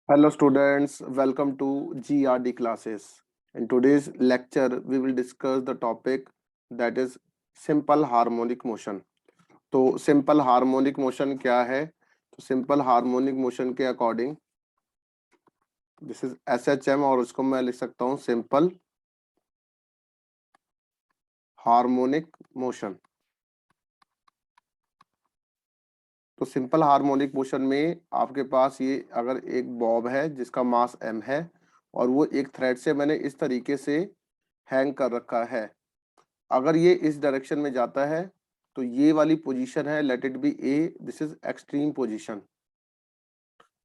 Hello students, welcome to GRD classes. In today's lecture, we will discuss the topic that is simple harmonic motion. तो simple harmonic motion क्या है? तो simple harmonic motion के according this is SHM और उसको मैं लिख सकता हूँ simple harmonic motion. तो सिंपल हार्मोनिक मोशन में आपके पास ये अगर एक बॉब है जिसका मास m है और वो एक थ्रेड से मैंने इस तरीके से हैंग कर रखा है। अगर ये इस डायरेक्शन में जाता है तो ये वाली पोजीशन है, let it be A, this is extreme position.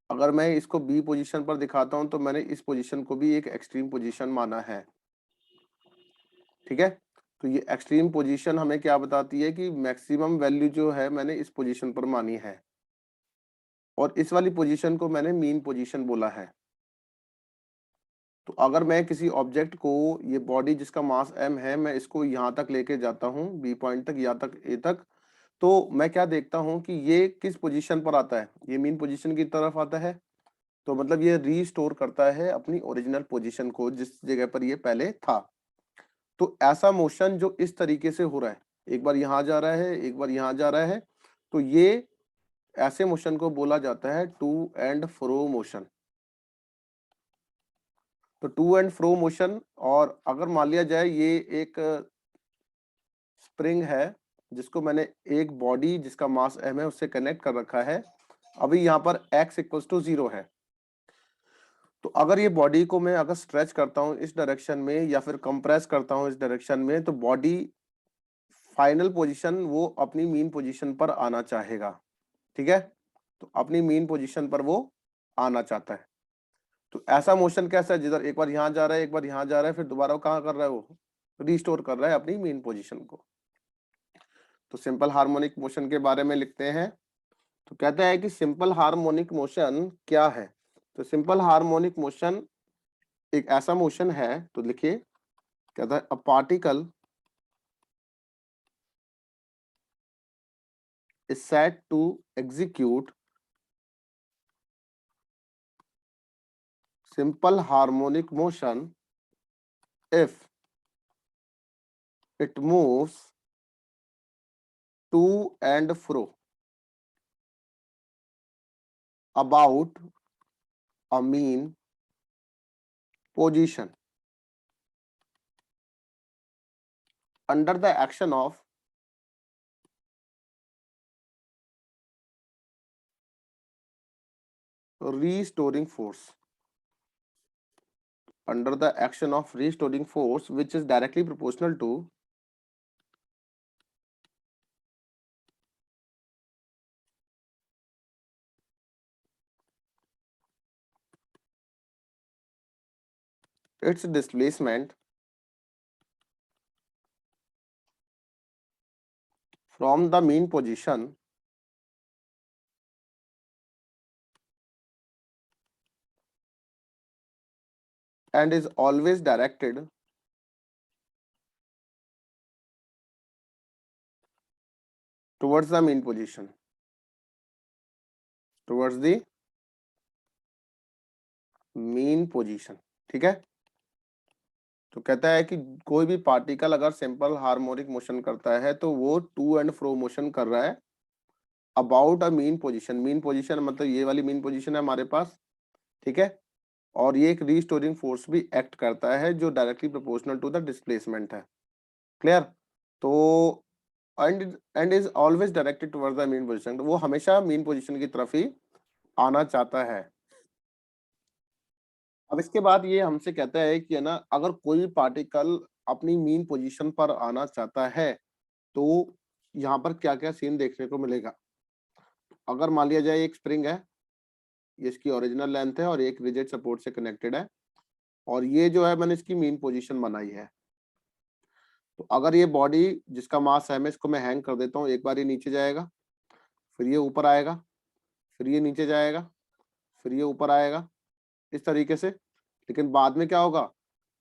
अगर मैं इसको बी पोजीशन पर दिखाता हूं तो मैंने इस पोजीशन को भी एक एक्सट्रीम पोजीशन माना है। ठीक है, तो ये एक्सट्रीम पोजीशन हमें क्या बताती है कि मैक्सिमम वैल्यू जो है मैंने इस पोजीशन पर मानी है और इस वाली पोजीशन को मैंने मीन पोजीशन बोला है। तो अगर मैं किसी ऑब्जेक्ट को, ये बॉडी जिसका मास m है, मैं इसको यहाँ तक लेके जाता हूँ बी पॉइंट तक या तक ए तक, तो मैं क्या देखता हूँ कि ये किस पोजीशन पर आता है, ये मीन पोजीशन की तरफ आता है। तो मतलब ये रीस्टोर करता है अपनी ओरिजिनल पोजीशन को जिस जगह पर ये पहले था। तो ऐसा मोशन जो इस तरीके से हो रहा है, एक बार यहाँ जा रहा है एक बार यहाँ जा रहा है, तो ये ऐसे मोशन को बोला जाता है टू एंड फ्रो मोशन। तो टू एंड फ्रो मोशन, और अगर मान लिया जाए ये एक स्प्रिंग है जिसको मैंने एक बॉडी जिसका मास m है उससे कनेक्ट कर रखा है, अभी यहाँ पर x इक्वल्स टू 0 है। तो अगर ये बॉडी को मैं अगर स्ट्रेच करता हूँ इस डायरेक्शन में या फिर कंप्रेस करता हूँ इस डायरेक्शन में, तो बॉडी फाइनल पोजीशन वो अपनी मीन पोजीशन पर आना चाहेगा। ठीक है, तो अपनी मीन पोजीशन पर वो आना चाहता है। तो ऐसा मोशन कैसा है, जिधर एक बार यहाँ जा रहा है एक बार यहाँ जा रहा है, फिर दोबारा वो कहाँ कर रहा है, वो रिस्टोर कर रहा है अपनी मीन पोजीशन को। तो सिंपल हार्मोनिक मोशन के बारे में लिखते हैं। तो कहता है कि सिंपल हार्मोनिक मोशन क्या है। तो सिंपल हार्मोनिक मोशन एक ऐसा मोशन है, तो लिखिए, कहता है a particle is set to execute simple harmonic motion if it moves to and fro about a mean position under the action of restoring force, under the action of restoring force which is directly proportional to its displacement from the mean position and is always directed towards the mean position, towards the mean position। ठीक है, तो कहता है कि कोई भी particle अगर simple harmonic motion करता है तो वो टू एंड फ्रो मोशन कर रहा है about a mean position. Mean position मतलब ये वाली मीन पोजीशन है हमारे पास। ठीक है, और ये एक रीस्टोरिंग फोर्स भी एक्ट करता है जो directly proportional to the displacement है। क्लियर। तो and is always directed towards the mean position, वो हमेशा मीन पोजीशन की तरफ ही आना चाहता है। अब इसके बाद ये हमसे कहता है कि है ना, अगर कोई पार्टिकल अपनी मीन पोजीशन पर आना चाहता है तो यहाँ पर क्या क्या सीन देखने को मिलेगा। अगर मान लिया जाए एक स्प्रिंग है, ये इसकी ओरिजिनल लेंथ है और एक रिजिड सपोर्ट से कनेक्टेड है, और ये जो है मैंने इसकी मीन पोजीशन बनाई है। तो अगर ये बॉडी जिसका मास है, मैं इसको मैं हैंग कर देता हूँ, एक बार ये नीचे जाएगा, फिर ये ऊपर आएगा, फिर ये नीचे जाएगा, फिर ये ऊपर आएगा, इस तरीके से। लेकिन बाद में क्या होगा,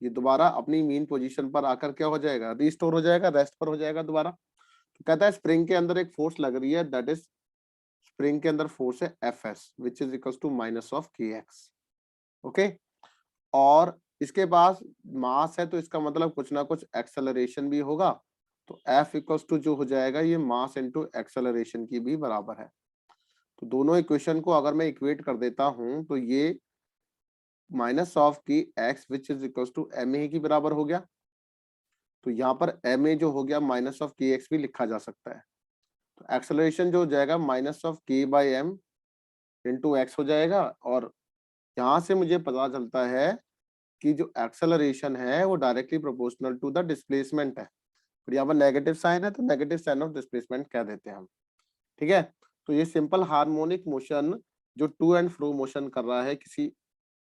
ये दोबारा अपनी मीन पोजीशन पर आकर क्या हो जाएगा, रिस्टोर हो जाएगा, रेस्ट पर हो जाएगा दोबारा। तो कहता है स्प्रिंग के अंदर एक फोर्स लग रही है, दैट इज स्प्रिंग के अंदर फोर्स है F S which is equal to minus of k x. Okay. और इसके पास मास है तो इसका मतलब कुछ ना कुछ एक्सेलरेशन भी होगा, तो F इक्वल्स टू जो हो जाएगा ये मास इनटू एक्सेलरेशन की भी बराबर है। तो दोनों इक्वेशन को अगर मैं इक्वेट कर देता हूं तो ये minus of k x which is equals to m a की बराबर हो गया। तो यहाँ पर एम ए जो हो गया माइनस ऑफ के एक्स भी लिखा जा सकता है। तो एक्सेलरेशन जो हो जाएगा माइनस ऑफ के बाई एम इंटू एक्स हो जाएगा। और यहाँ से मुझे पता चलता है कि जो एक्सेलरेशन है वो directly proportional to the displacement है। और यहाँ पर नेगेटिव साइन है तो नेगेटिव साइन ऑफ डिस्प्लेसमेंट कह देते हैं हम। ठीक है। तो ये सिंपल हार्मोनिक मोशन जो टू एंड फ्रो मोशन कर रहा है किसी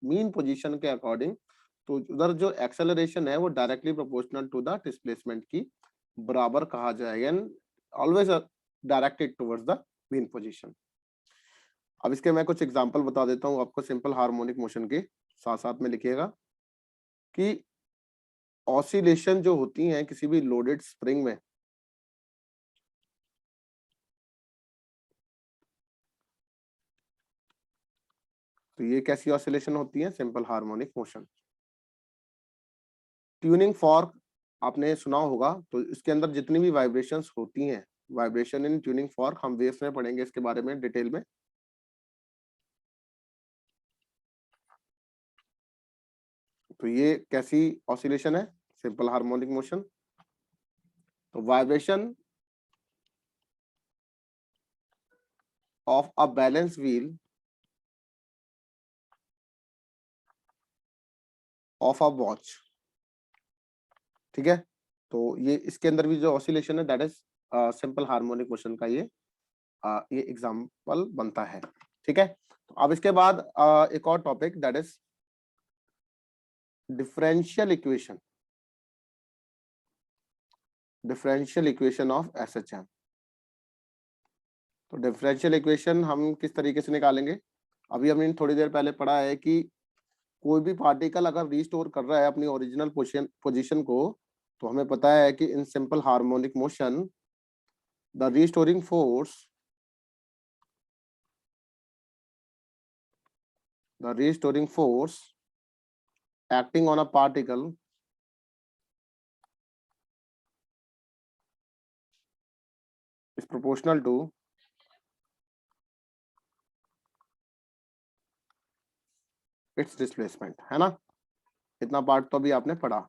मीन पोजीशन के अकॉर्डिंग, तो उधर जो एक्सेलरेशन है वो directly proportional to the displacement की बराबर कहा जाएगा and always directed towards the mean position. अब इसके मैं कुछ एग्जांपल बता देता हूँ आपको सिंपल हार्मोनिक मोशन के, साथ साथ में लिखिएगा कि ऑसिलेशन जो होती हैं किसी भी लोडेड स्प्रिंग में, तो ये कैसी ऑसिलेशन होती है, simple harmonic motion. Tuning fork आपने सुना होगा, तो इसके अंदर जितनी भी वाइब्रेशंस होती हैं, वाइब्रेशन इन ट्यूनिंग फॉर्क, हम वेव्स में पढ़ेंगे इसके बारे में डिटेल में। तो ये कैसी ऑसिलेशन है, सिंपल हार्मोनिक मोशन। तो vibration of a balance wheel of a watch. ठीक है। तो ये इसके अंदर भी जो ऑसिलेशन है that is simple harmonic motion का ये एग्जांपल बनता है। ठीक है। तो अब इसके बाद एक और topic that is differential equation, differential equation of SHM. तो डिफरेंशियल इक्वेशन हम किस तरीके से निकालेंगे, अभी हमने थोड़ी देर पहले पढ़ा है कि कोई भी पार्टिकल अगर रिस्टोर कर रहा है अपनी ओरिजिनल पोजीशन को, तो हमें पता है कि in simple harmonic motion the restoring force, the restoring force acting on a particle is proportional to its displacement, है ना। इतना पार्ट तो अभी आपने पढ़ा।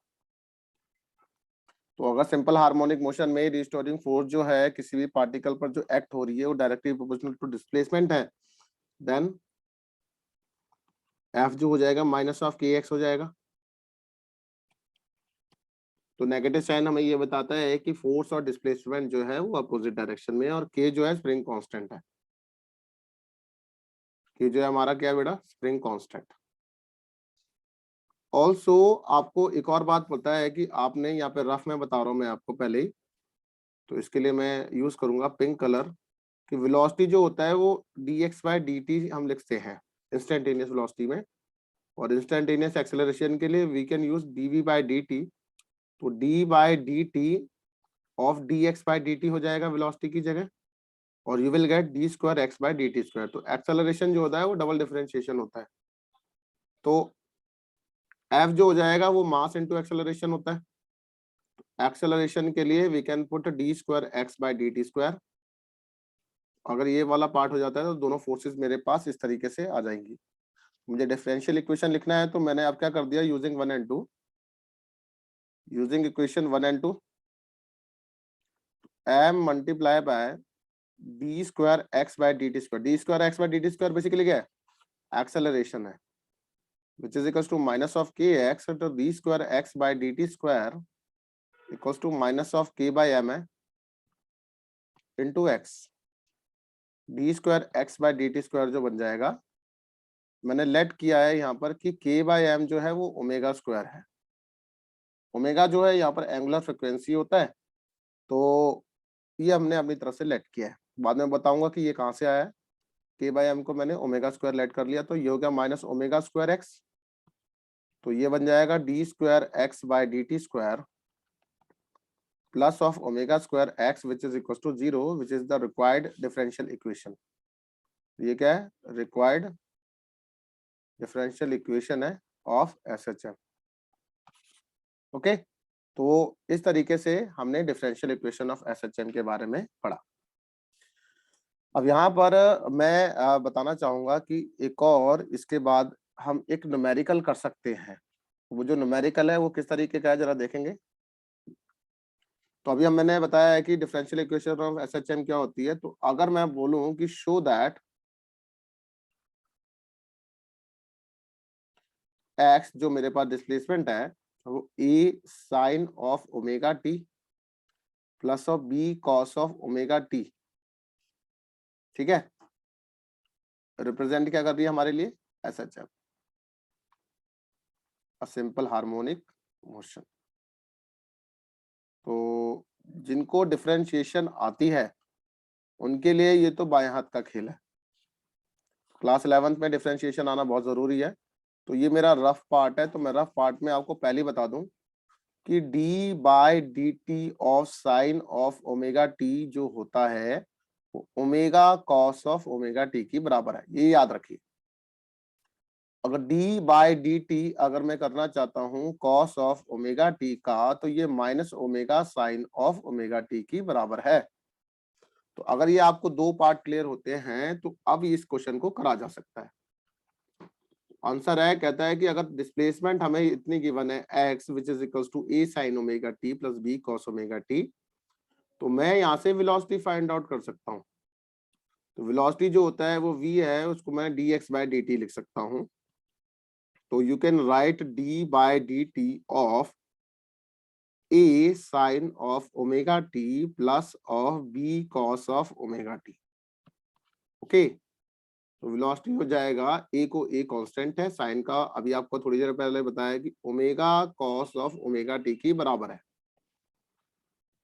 तो अगर सिंपल हार्मोनिक मोशन में रिस्टोरिंग फोर्स जो है किसी भी पार्टिकल पर जो एक्ट हो रही है वो डायरेक्टली प्रोपोर्शनल टू डिस्प्लेसमेंट है, देन एफ जो हो जाएगा माइनस ऑफ के एक्स हो जाएगा। तो नेगेटिव साइन हमें ये बताता है कि फोर्स और डिस्प्लेसमेंट जो है वो अपोजिट डायरेक्शन में है, और के जो है स्प्रिंग कांस्टेंट है। के जो है हमारा क्या है बेटा, स्प्रिंग कांस्टेंट। ऑल्सो आपको एक और बात पता है कि आपने यहाँ पे रफ में बता रहा हूँ मैं आपको पहले ही, तो इसके लिए मैं यूज करूंगा पिंक कलर, कि वेलोसिटी जो होता है वो dx/dt हम लिखते हैं इंस्टेंटेनियस वेलोसिटी में, और इंस्टेंटेनियस एक्सेलरेशन के लिए वी कैन यूज dv/dt। तो d/dt ऑफ dx/dt हो जाएगा वेलोसिटी की जगह, और यू विल गेट d²x/dt²। तो एक्सेलरेशन जो होता है वो डबल डिफरेंशिएशन होता है। तो f जो हो जाएगा वो मास इनटू एक्सेलरेशन होता है। एक्सेलरेशन के लिए वी कैन पुट d²x/dt²। अगर ये वाला पार्ट हो जाता है तो दोनों फोर्सेस मेरे पास इस तरीके से आ जाएंगी। मुझे डिफरेंशियल इक्वेशन लिखना है तो मैंने अब क्या कर दिया, using 1 and 2, using equation 1 and 2, m multiply by d²x/dt²। d²x/dt² basically क्या है, एक्सेलरेशन है, which is equals to minus of kx into d²x/dt² equals to minus of k by m है into x। d²x/dt² जो बन जाएगा, मैंने late किया है यहाँ पर कि k by m जो है वो ओमेगा स्क्वायर है। ओमेगा जो है यहाँ पर एंगुलर फ्रिक्वेंसी होता है, तो ये हमने अपनी तरफ से लेट किया है। बाद में बताऊंगा कि ये कहाँ से आया है। k by m को मैंने ओमेगा स्क्वायर लेट कर लिया, तो ये हो गया माइनस ओमेगा स्क्वायर एक्स। तो ये बन जाएगा d²x/dt² plus of omega square x which is equals to 0, which is the required differential equation। ये क्या है, required डिफरेंशियल इक्वेशन है ऑफ SHM। ओके, तो इस तरीके से हमने डिफरेंशियल इक्वेशन ऑफ SHM के बारे में पढ़ा। अब यहाँ पर मैं बताना चाहूंगा कि एक और इसके बाद हम एक न्यूमेरिकल कर सकते हैं। वो जो न्यूमेरिकल है वो किस तरीके का है जरा देखेंगे। तो अभी मैंने बताया है कि डिफरेंशियल इक्वेशन ऑफ SHM क्या होती है। तो अगर मैं बोलूं कि शो दैट x जो मेरे पास डिस्प्लेसमेंट है वो a sine of omega T plus of b cos of omega t, ठीक है, रिप्रेजेंट क्या कर रही है हमारे लिए SHM, a simple harmonic motion. तो जिनको डिफरेंशिएशन आती है उनके लिए ये तो बाएं हाथ का खेल है। क्लास 11th में डिफरेंशिएशन आना बहुत जरूरी है। तो ये मेरा रफ पार्ट है, तो मैं रफ पार्ट में आपको पहले बता दूं कि d by D t of sine of omega t जो होता है वो omega cos of omega t की बराबर है, ये याद रखिए। अगर डी बाय डी टी अगर मैं करना चाहता हूं कॉस ऑफ ओमेगा टी का, तो ये minus omega sine of omega t की बराबर है। तो अगर ये आपको दो पार्ट क्लियर होते हैं तो अब इस क्वेश्चन को करा जा सकता है। आंसर है, कहता है कि अगर डिस्प्लेसमेंट हमें इतनी गिवन है x which is equals to a sin omega t plus b cos omega t, तो मैं यहाँ से वेलोसिटी फाइंड आउट कर सकता हूँ। तो वेलोसिटी जो होता है वो v है, उसको मैं dx बाय dt लिख सकता हूँ। तो you can write d by dt of a sin of omega t plus of b cos of omega t। Okay, तो वेलोसिटी हो जाएगा, a को a कांस्टेंट है, साइन का अभी आपको थोड़ी देर पहले बताया कि omega cos of omega t की बराबर है,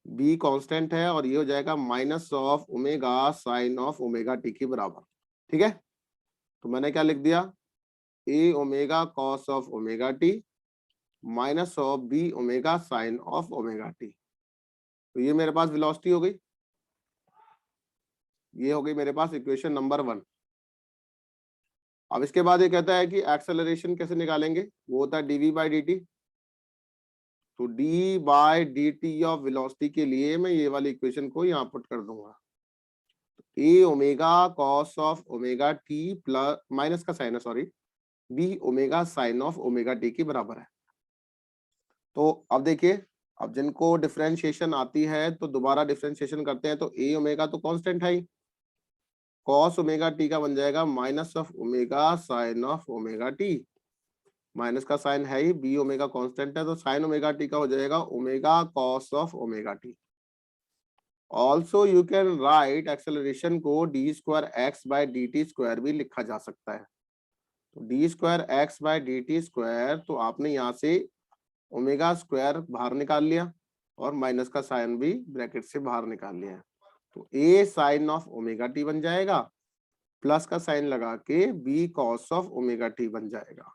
b कांस्टेंट है, और ये हो जाएगा minus of omega sine of omega t की बराबर। ठीक है, तो मैंने क्या लिख दिया, a omega cos of omega T minus of b omega sine of omega T. तो ये मेरे पास वेलोसिटी हो गई, ये हो गई मेरे पास इक्वेशन नंबर 1। अब इसके बाद ये कहता है कि एक्सेलरेशन कैसे निकालेंगे, वो होता है dv बाई dt। तो d by D t of velocity के लिए मैं ये वाली इक्वेशन को यहाँ पुट कर दूंगा, a omega cos of omega T plus minus का साइन है sorry, b omega sine of omega t की बराबर है। तो अब देखिए, अब जिनको डिफरेंशिएशन आती है तो दोबारा डिफरेंशिएशन करते हैं, तो a ओमेगा तो कांस्टेंट है ही, कॉस ओमेगा टी का बन जाएगा minus of omega sine of omega T, minus का साइन है ही, बी ओमेगा कांस्टेंट है, तो साइन ओमेगा टी का हो जाएगा omega cos of omega T. Also you can write acceleration को D square x by D T square भी लिखा जा सकता है। तो D square x by D T square, तो आपने यहाँ से ओमेगा स्क्वायर बाहर निकाल लिया और माइनस का साइन भी ब्रैकेट से बाहर निकाल लिया है, तो a sine of omega t बन जाएगा, प्लस का साइन लगा के b cos of omega t बन जाएगा।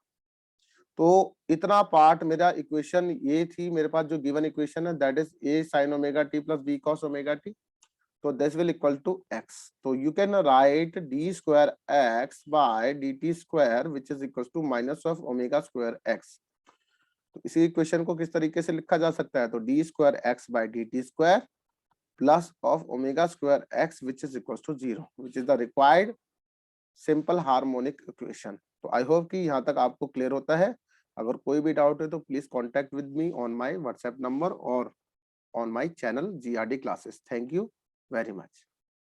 तो इतना पार्ट मेरा इक्वेशन ये थी, मेरे पास जो गिवन इक्वेशन है that is A sine omega T plus B cos omega T, तो this will equal to x। तो you can write D square x by D T square which is equal to minus of omega square x। तो इसी equation को किस तरीके से लिखा जा सकता है, तो D square x by D T square plus of omega square x which is equal to 0 which is the required simple harmonic equation. तो आई होप कि यहाँ तक आपको क्लियर होता है। अगर कोई भी डाउट है तो please contact with me on my WhatsApp number और on my channel GRD classes. Thank you very much.